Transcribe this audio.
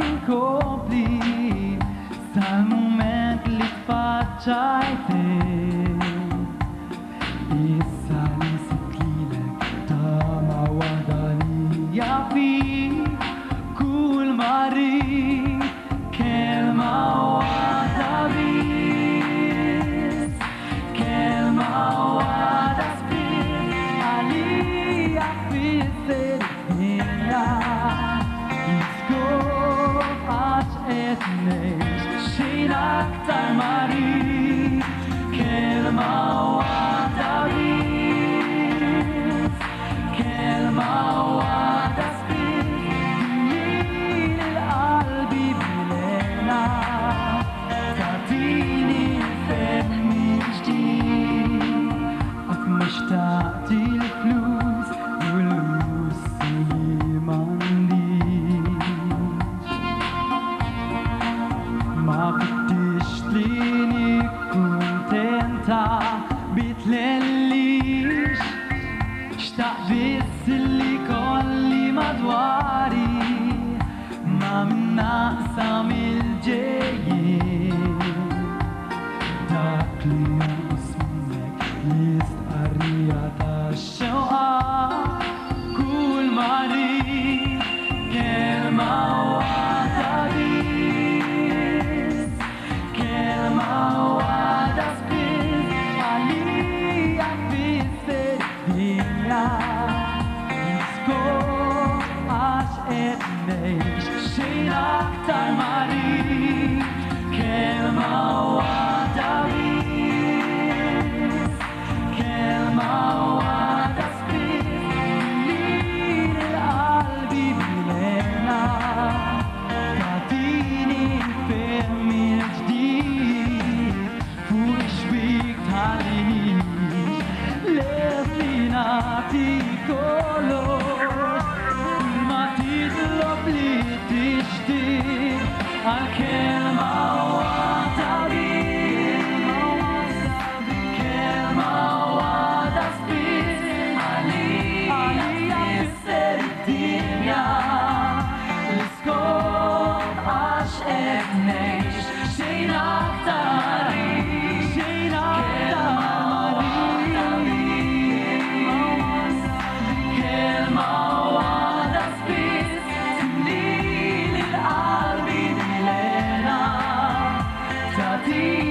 inkompli Sal-moment li faċċajtek Issa li sitlilek tama wahda li jafi Kull mari kelma wahda bis Kelma wahda spis Għalija fisser dinja Niskop għax etnex xejn aktar mari Kelma wahda bis Kelma wahda spis Dimlil il-qalbi bilena Tatini femmi ġdid Għak mishtaqti l-flus u l-lussi mandiġ Ma fittix li nikkuntenta bitlellix Xtaq biss li kolli madwari Ma minnaqsam il-ġejjin Dak li jismek jistqarrija tax-xewqa Kull mari kelma wahda bis Kelma wahda spis Għalija fisser dinja Niskop għax etnex xejn aktar mari Kelma wahda bis Kelma wahda spis Dimlil il-qalbi bilena Tatini fermi l-ġdid Fuq xbik tħallini Lesli nagħti kollox Ma titlob li tixtieq Għal-kelma wahda bis Kelma wahda spis Għalija fisser id-dinja L-iskop għax etnex xejn aktar Xejn aktar Kelma wahda spis Timlil il-qalbi bilena Tatini